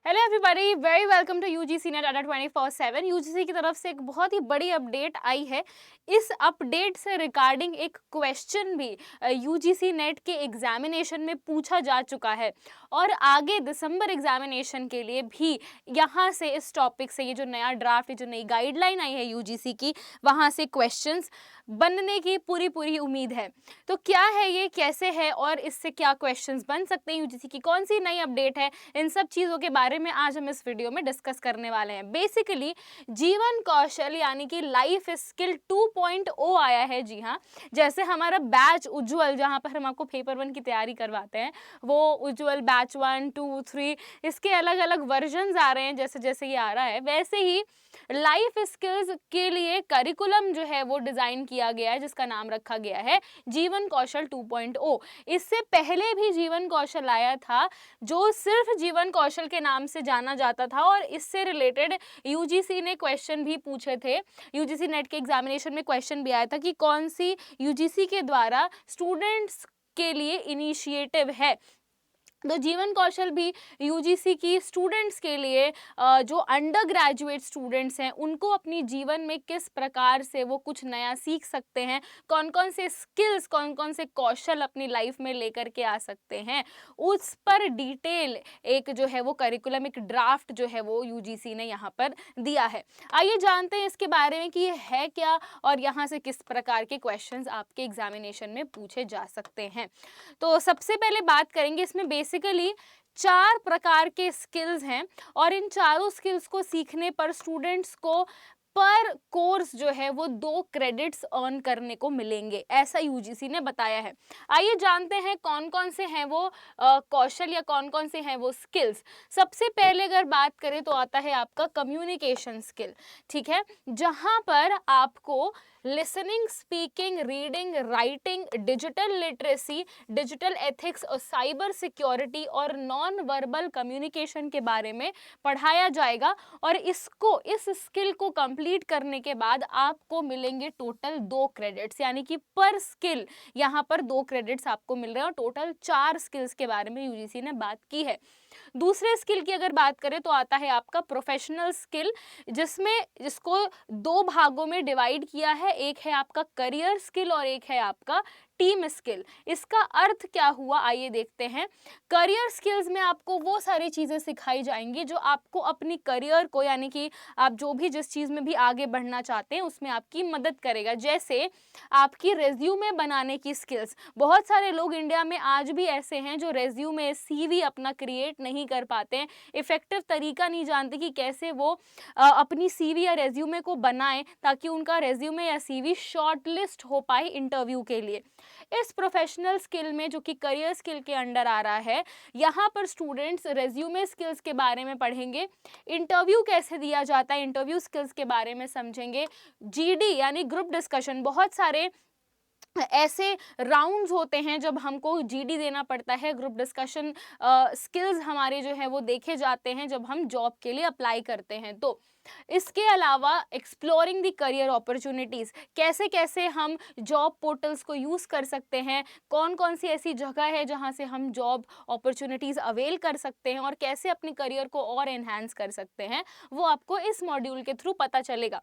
Hello everybody, very welcome to UGC NET Adda 24/7। UGC की तरफ से एक बहुत ही बड़ी अपडेट आई है। इस अपडेट से रिगार्डिंग एक क्वेश्चन भी यूजीसी नेट के एग्जामिनेशन में पूछा जा चुका है और आगे दिसंबर एग्जामिनेशन के लिए भी यहाँ से इस टॉपिक से ये जो नया ड्राफ्ट, ये जो नई गाइडलाइन आई है यूजीसी की, वहाँ से क्वेश्चंस बनने की पूरी उम्मीद है। तो क्या है ये, कैसे है और इससे क्या क्वेश्चंस बन सकते हैं, यूजीसी की कौन सी नई अपडेट है, इन सब चीज़ों के बारे में आज हम इस वीडियो में डिस्कस करने वाले हैं। बेसिकली जीवन कौशल यानी कि लाइफ स्किल 2.0 आया है। जी हाँ, जैसे हमारा बैच उज्ज्वल, जहाँ पर हम आपको पेपर 1 की तैयारी करवाते हैं, वो उज्ज्वल बैच 1, 2, 3 इसके अलग अलग वर्जन्स आ रहे हैं। जैसे जैसे ये आ रहा है वैसे ही लाइफ स्किल्स के लिए करिकुलम जो है वो डिज़ाइन किया गया है, जिसका नाम रखा गया है जीवन कौशल 2.0। इससे पहले भी जीवन कौशल आया था, जो सिर्फ जीवन कौशल के नाम से जाना जाता था और इससे रिलेटेड यूजीसी ने क्वेश्चन भी पूछे थे। यूजीसी नेट के एग्जामिनेशन में क्वेश्चन भी आया था कि कौन सी यूजीसी के द्वारा स्टूडेंट्स के लिए इनिशिएटिव है। तो जीवन कौशल भी यूजीसी की स्टूडेंट्स के लिए, जो अंडर ग्रेजुएट स्टूडेंट्स हैं, उनको अपनी जीवन में किस प्रकार से वो कुछ नया सीख सकते हैं, कौन कौन से स्किल्स, कौन कौन से कौशल अपनी लाइफ में लेकर के आ सकते हैं, उस पर डिटेल एक जो है वो करिकुलम, एक ड्राफ्ट जो है वो यूजीसी ने यहाँ पर दिया है। आइए जानते हैं इसके बारे में कि ये है क्या और यहाँ से किस प्रकार के क्वेश्चंस आपके एग्जामिनेशन में पूछे जा सकते हैं। तो सबसे पहले बात करेंगे, इसमें बेसिकली 4 प्रकार के स्किल्स हैं और इन चारों स्किल्स को सीखने पर स्टूडेंट्स को पर कोर्स जो है वो 2 क्रेडिट्स अर्न करने को मिलेंगे, ऐसा यूजीसी ने बताया है। आइए जानते हैं कौन कौन से हैं वो कौशल या कौन कौन से हैं वो स्किल्स। सबसे पहले अगर बात करें तो आता है आपका कम्युनिकेशन स्किल। ठीक है, जहां पर आपको listening, speaking, reading, writing, digital literacy, digital ethics और साइबर सिक्योरिटी और नॉन वर्बल कम्युनिकेशन के बारे में पढ़ाया जाएगा और इस स्किल को कंप्लीट करने के बाद आपको मिलेंगे टोटल 2 क्रेडिट्स, यानी कि पर स्किल यहाँ पर 2 क्रेडिट्स आपको मिल रहे हैं और टोटल 4 स्किल्स के बारे में यूजीसी ने बात की है। दूसरे स्किल की अगर बात करें तो आता है आपका प्रोफेशनल स्किल, जिसको 2 भागों में डिवाइड किया है। एक है आपका करियर स्किल और एक है आपका टीम स्किल। इसका अर्थ क्या हुआ, आइए देखते हैं। करियर स्किल्स में आपको वो सारी चीज़ें सिखाई जाएंगी जो आपको अपनी करियर को, यानी कि आप जो भी जिस चीज़ में भी आगे बढ़ना चाहते हैं उसमें आपकी मदद करेगा। जैसे आपकी रेज्यूमे बनाने की स्किल्स। बहुत सारे लोग इंडिया में आज भी ऐसे हैं जो रेज्यूमे, सीवी अपना क्रिएट नहीं कर पाते हैं, इफेक्टिव तरीका नहीं जानते कि कैसे वो अपनी सीवी या रेज्यूमे को बनाएं ताकि उनका रेज्यूमे या सीवी शॉर्टलिस्ट हो पाए इंटरव्यू के लिए। इस प्रोफेशनल स्किल में, जो कि करियर स्किल के अंडर आ रहा है, यहाँ पर स्टूडेंट्स रेज्यूमे स्किल्स के बारे में पढ़ेंगे, इंटरव्यू कैसे दिया जाता है इंटरव्यू स्किल्स के बारे में समझेंगे, जीडी यानी ग्रुप डिस्कशन। बहुत सारे ऐसे राउंड्स होते हैं जब हमको जीडी देना पड़ता है, ग्रुप डिस्कशन स्किल्स हमारे जो है वो देखे जाते हैं जब हम जॉब के लिए अप्लाई करते हैं। तो इसके अलावा एक्सप्लोरिंग द करियर अपॉर्चुनिटीज़, कैसे कैसे हम जॉब पोर्टल्स को यूज़ कर सकते हैं, कौन कौन सी ऐसी जगह है जहां से हम जॉब अपॉर्चुनिटीज़ अवेल कर सकते हैं और कैसे अपने करियर को और एनहांस कर सकते हैं, वो आपको इस मॉड्यूल के थ्रू पता चलेगा।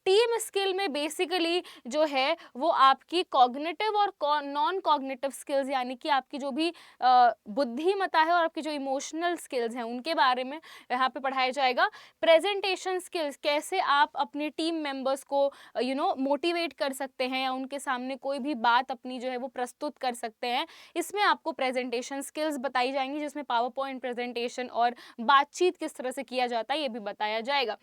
टीम स्किल में बेसिकली जो है वो आपकी कॉग्निटिव और नॉन कॉग्निटिव स्किल्स, यानी कि आपकी जो भी बुद्धिमत्ता है और आपकी जो इमोशनल स्किल्स हैं उनके बारे में यहाँ पे पढ़ाया जाएगा। प्रेजेंटेशन स्किल्स, कैसे आप अपने टीम मेंबर्स को मोटिवेट कर सकते हैं या उनके सामने कोई भी बात अपनी जो है वो प्रस्तुत कर सकते हैं, इसमें आपको प्रेजेंटेशन स्किल्स बताई जाएंगी, जिसमें पावर पॉइंट प्रेजेंटेशन और बातचीत किस तरह से किया जाता है ये भी बताया जाएगा।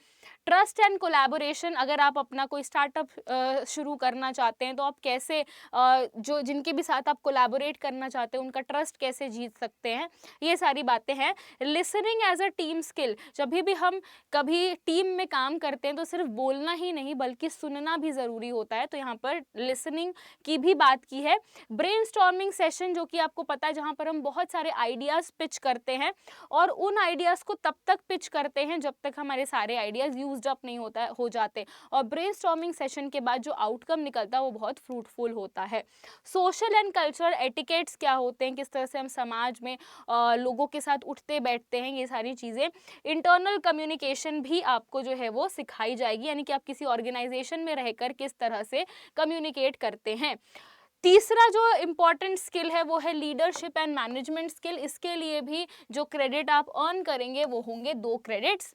ट्रस्ट एंड कोलैबोरेशन, अगर आप अपना कोई स्टार्टअप शुरू करना चाहते हैं तो आप कैसे जो जिनके भी साथ आप कोलैबोरेट करना चाहते हैं उनका ट्रस्ट कैसे जीत सकते हैं, ये सारी बातें हैं। Listening as a team skill, जब भी हम कभी टीम में काम करते हैं तो सिर्फ बोलना ही नहीं बल्कि सुनना भी ज़रूरी होता है, तो यहाँ पर लिसनिंग की भी बात की है। ब्रेनस्टॉर्मिंग सेशन, जो कि आपको पता है जहाँ पर हम बहुत सारे आइडियाज़ पिच करते हैं और उन आइडियाज़ को तब तक पिच करते हैं जब तक हमारे सारे आइडियाज़ यूज्ड अप नहीं हो जाते, और ब्रेनस्टॉर्मिंग सेशन के बाद जो आउटकम निकलता है वो बहुत फ्रूटफुल होता है। होता है। सोशल एंड कल्चरल एटिकेट्स क्या होते हैं, किस तरह से हम समाज में लोगों के साथ उठते बैठते हैं, ये सारी चीज़ें। इंटरनल कम्युनिकेशन भी आपको जो है वो सिखाई जाएगी, यानी कि आप किसी ऑर्गेनाइजेशन में रहकर किस तरह से कम्युनिकेट करते हैं। तीसरा जो इम्पॉर्टेंट स्किल है वो है लीडरशिप एंड मैनेजमेंट स्किल। इसके लिए भी जो क्रेडिट आप अर्न करेंगे वो होंगे 2 क्रेडिट्स।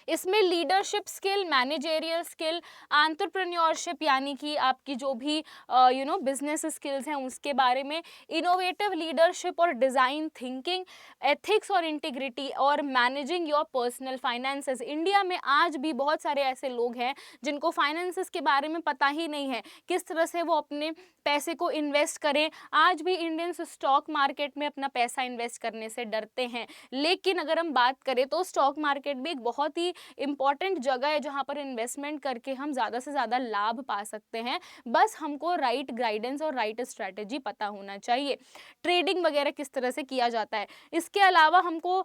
इसमें leadership skill, managerial skill, entrepreneurship यानी कि आपकी जो भी बिजनेस स्किल्स हैं उसके बारे में, इनोवेटिव लीडरशिप और डिज़ाइन थिंकिंग, एथिक्स और इंटीग्रिटी, और managing your personal finances. India में आज भी बहुत सारे ऐसे लोग हैं जिनको फाइनेंसेस के बारे में पता ही नहीं है, किस तरह से वो अपने पैसे को इन्वेस्ट करें। आज भी इंडियंस स्टॉक मार्केट में अपना पैसा इन्वेस्ट करने से डरते हैं, लेकिन अगर हम बात करें तो स्टॉक मार्केट भी एक बहुत ही इंपॉर्टेंट जगह है जहां पर इन्वेस्टमेंट करके हम ज़्यादा से ज़्यादा लाभ पा सकते हैं। बस हमको राइट गाइडेंस और राइट स्ट्रैटेजी पता होना चाहिए। ट्रेडिंग वगैरह किस तरह से किया जाता है। इसके अलावा हमको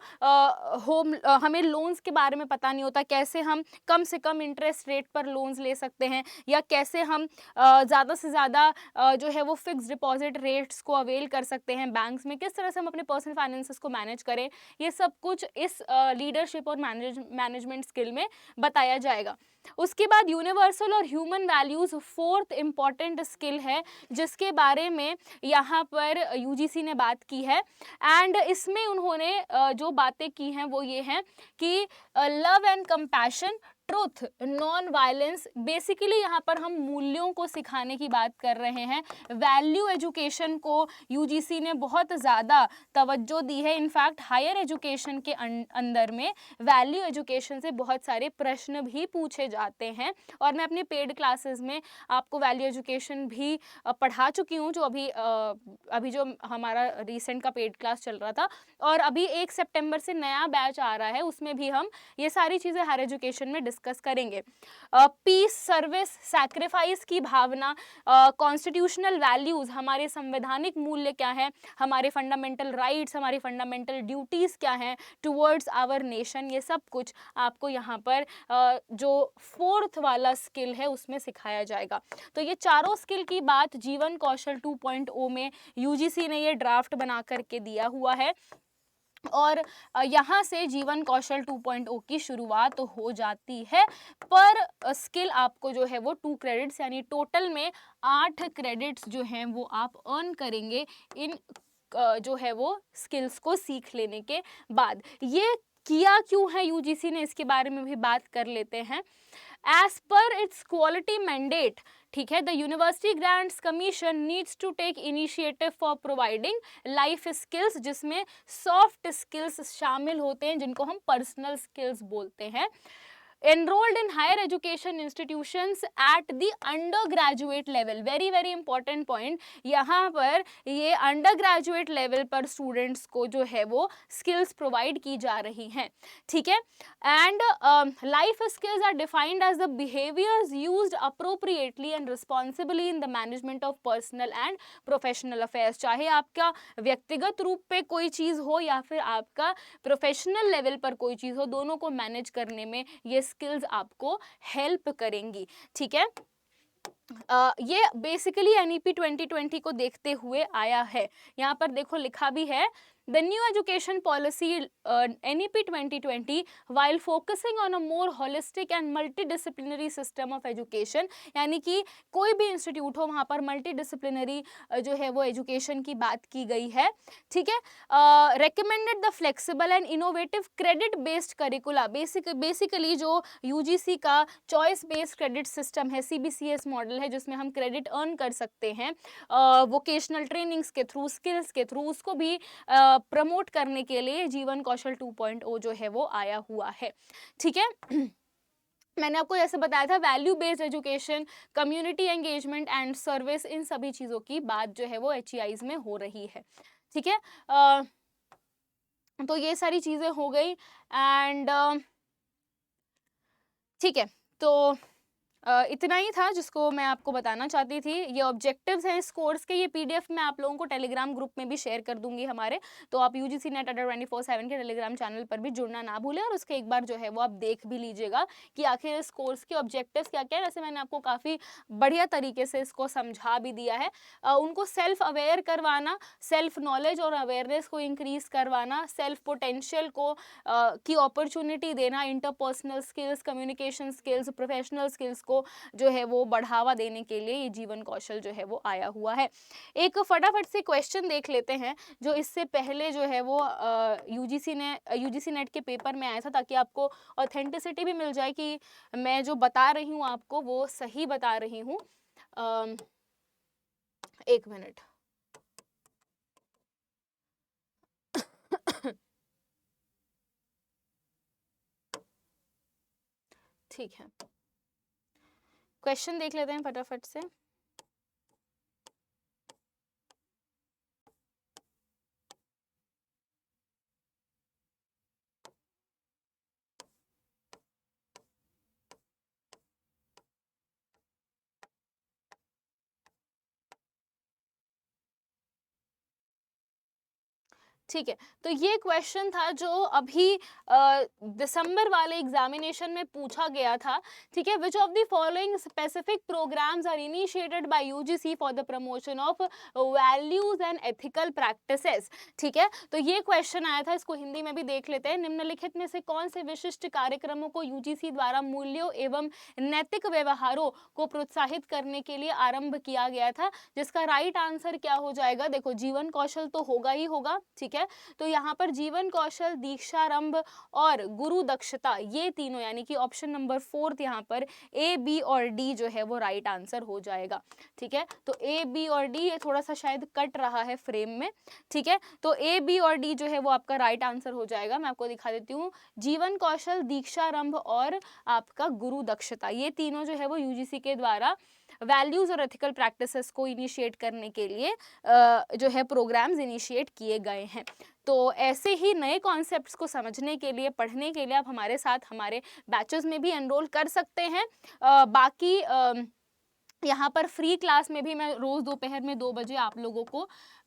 हमें लोन्स के बारे में पता नहीं होता, कैसे हम कम से कम इंटरेस्ट रेट पर लोन्स ले सकते हैं, या कैसे हम ज़्यादा से ज़्यादा जो है वो फिक्स डिपॉजिट रेट्स को अवेल कर सकते हैं बैंक्स में, किस तरह से हम अपने पर्सनल फाइनेंसेस को मैनेज करें। ये सब कुछ इस लीडरशिप और मैनेजमेंट स्किल में बताया जाएगा। उसके बाद यूनिवर्सल और human values 4th important skill है, जिसके बारे में यहाँ पर यूजीसी ने बात की है। एंड इसमें उन्होंने जो बातें की हैं वो ये हैं कि love and compassion, truth, non violence. Basically यहाँ पर हम मूल्यों को सिखाने की बात कर रहे हैं। वैल्यू एजुकेशन को यूजीसी ने बहुत ज़्यादा तवज्जो दी है। इनफैक्ट हायर एजुकेशन के अंदर में वैल्यू एजुकेशन से बहुत सारे प्रश्न भी पूछे जाते हैं, और मैं अपने पेड क्लासेस में आपको वैल्यू एजुकेशन भी पढ़ा चुकी हूँ, जो अभी जो हमारा रिसेंट का पेड क्लास चल रहा था, और अभी 1 सितंबर से नया बैच आ रहा है, उसमें भी हम ये सारी चीज़ें हायर एजुकेशन में डिस्कस करेंगे। पीस, सर्विस, सैक्रिफाइस की भावना, कॉन्स्टिट्यूशनल वैल्यूज़, हमारे संवैधानिक मूल्य क्या हैं, हमारे फंडामेंटल राइट्स, हमारी फंडामेंटल ड्यूटीज़ क्या हैं टुवर्ड्स आवर नेशन, ये सब कुछ आपको यहाँ पर जो 4th वाला स्किल है उसमें सिखाया जाएगा। तो ये चारों स्किल की बात जीवन कौशल 2.0 में यूजीसी ने ये ड्राफ्ट बना करके दिया हुआ है, और यहाँ से जीवन कौशल 2.0 की शुरुआत हो जाती है। पर स्किल आपको जो है वो 2 क्रेडिट्स यानी टोटल में 8 क्रेडिट्स जो हैं वो आप अर्न करेंगे इन जो है वो स्किल्स को सीख लेने के बाद। ये किया क्यों है यूजीसी ने, इसके बारे में भी बात कर लेते हैं। As per it's quality mandate, ठीक है, the university grants commission needs to take initiative for providing life skills, जिसमें सॉफ्ट स्किल्स शामिल होते हैं जिनको हम पर्सनल स्किल्स बोलते हैं। enrolled in higher education institutions at the undergraduate level, very very important point, यहाँ पर ये अंडर ग्रेजुएट लेवल पर स्टूडेंट्स को जो है वो स्किल्स प्रोवाइड की जा रही हैं, ठीक है। And life skills are defined as the behaviours used appropriately and responsibly in the management of personal and professional affairs. चाहे आपका व्यक्तिगत रूप पे कोई चीज़ हो या फिर आपका प्रोफेशनल लेवल पर कोई चीज़ हो, दोनों को मैनेज करने में ये स्किल्स आपको हेल्प करेंगी, ठीक है। ये बेसिकली एनईपी 2020 को देखते हुए आया है। यहाँ पर देखो लिखा भी है, the new education policy NEP 2020 while focusing on a more holistic and multidisciplinary system of education, यानी कि कोई भी इंस्टीट्यूट हो वहाँ पर मल्टीडिसिप्लिनरी जो है वो एजुकेशन की बात की गई है, ठीक है। recommended the flexible and innovative credit based curricula, basically जो UGC का चॉइस बेस्ड क्रेडिट सिस्टम है, CBCS मॉडल है, जिसमें हम क्रेडिट अर्न कर सकते हैं वोकेशनल ट्रेनिंग्स के थ्रू, स्किल्स के थ्रू, उसको भी प्रमोट करने के लिए जीवन कौशल 2.0 जो है वो आया हुआ है, ठीक है। मैंने आपको जैसे बताया था value based education, community engagement and service, इन सभी चीज़ों की बात जो है वो HEIs में हो रही है, ठीक है। तो ये सारी चीज़ें हो गई एंड ठीक है। तो इतना ही था जिसको मैं आपको बताना चाहती थी। ये ऑब्जेक्टिव्स हैं इस कोर्स के, ये पीडीएफ मैं आप लोगों को टेलीग्राम ग्रुप में भी शेयर कर दूंगी हमारे, तो आप यूजीसी नेट अड्डा 24/7 के टेलीग्राम चैनल पर भी जुड़ना ना भूलें और उसके एक बार जो है वो आप देख भी लीजिएगा कि आखिर इस कोर्स के ऑब्जेक्टिव्स क्या क्या है। वैसे मैंने आपको काफ़ी बढ़िया तरीके से इसको समझा भी दिया है। उनको सेल्फ अवेयर करवाना, सेल्फ नॉलेज और अवेयरनेस को इंक्रीज करवाना, सेल्फ पोटेंशियल को की अपॉर्चुनिटी देना, interpersonal skills, communication skills, professional skills को जो है वो बढ़ावा देने के लिए ये जीवन कौशल जो है वो आया हुआ है। एक फटाफट से क्वेश्चन देख लेते हैं जो इससे पहले जो है वो यूजीसी नेट के पेपर में आया था, ताकि आपको ऑथेंटिसिटी भी मिल जाए कि मैं जो बता रही हूँ आपको वो सही बता रही हूँ। एक मिनट। ठीक है, क्वेश्चन देख लेते हैं फटाफट से। ठीक है, तो ये क्वेश्चन था जो अभी दिसंबर वाले एग्जामिनेशन में पूछा गया था। ठीक है, which of the following specific programmes are initiated by UGC for the promotion of values and ethical practices. ठीक है, तो ये क्वेश्चन आया था, इसको हिंदी में भी देख लेते हैं। निम्नलिखित में से कौन से विशिष्ट कार्यक्रमों को यूजीसी द्वारा मूल्यों एवं नैतिक व्यवहारों को प्रोत्साहित करने के लिए आरंभ किया गया था? जिसका राइट आंसर क्या हो जाएगा? देखो, जीवन कौशल तो होगा ही होगा। ठीक है, तो यहाँ पर जीवन कौशल, दीक्षारंभ और गुरु दक्षता, ये तीनों, यानी कि ऑप्शन नंबर 4 यहाँ पर ए, बी और डी जो है वो राइट आंसर हो जाएगा। ठीक है, तो ए, बी और डी, ये थोड़ा सा शायद कट रहा है फ्रेम में। ठीक है, तो ए, बी और डी जो है वो आपका राइट आंसर हो जाएगा। मैं आपको दिखा देती हूँ, जीवन कौशल, दीक्षारंभ और आपका गुरु दक्षता, ये तीनों जो है वो यूजीसी के द्वारा वैल्यूज और एथिकल प्रैक्टिसेस को इनिशिएट करने के लिए जो है प्रोग्राम्स इनिशिएट किए गए हैं। तो ऐसे ही नए कॉन्सेप्ट्स को समझने के लिए, पढ़ने के लिए आप हमारे साथ हमारे बैचेस में भी एनरोल कर सकते हैं। बाकी यहाँ पर फ्री क्लास में भी मैं रोज़ दोपहर में 2 बजे आप लोगों को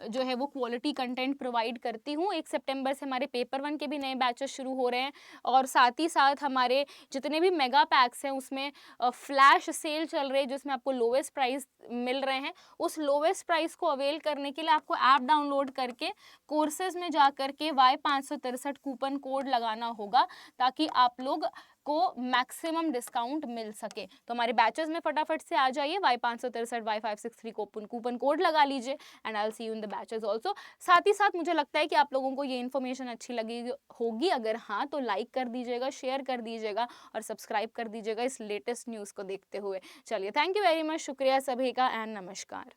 जो है वो क्वालिटी कंटेंट प्रोवाइड करती हूँ। 1 सितंबर से हमारे पेपर 1 के भी नए बैचेस शुरू हो रहे हैं और साथ ही साथ हमारे जितने भी मेगा पैक्स हैं उसमें फ्लैश सेल चल रही है, जिसमें आपको लोवेस्ट प्राइस मिल रहे हैं। उस लोवेस्ट प्राइस को अवेल करने के लिए आपको ऐप डाउनलोड करके कोर्सेज में जा करके Y563 कूपन कोड लगाना होगा, ताकि आप लोग को मैक्सिमम डिस्काउंट मिल सके। तो हमारे बैचेस में फटाफट से आ जाइए, Y563 Y563 कूपन कोड लगा लीजिए and I will see you in the batches also. साथ ही साथ मुझे लगता है कि आप लोगों को ये इन्फॉर्मेशन अच्छी लगी होगी। अगर हाँ, तो लाइक कर दीजिएगा, शेयर कर दीजिएगा और सब्सक्राइब कर दीजिएगा इस लेटेस्ट न्यूज़ को देखते हुए। चलिए, थैंक यू वेरी मच, शुक्रिया सभी का एंड नमस्कार।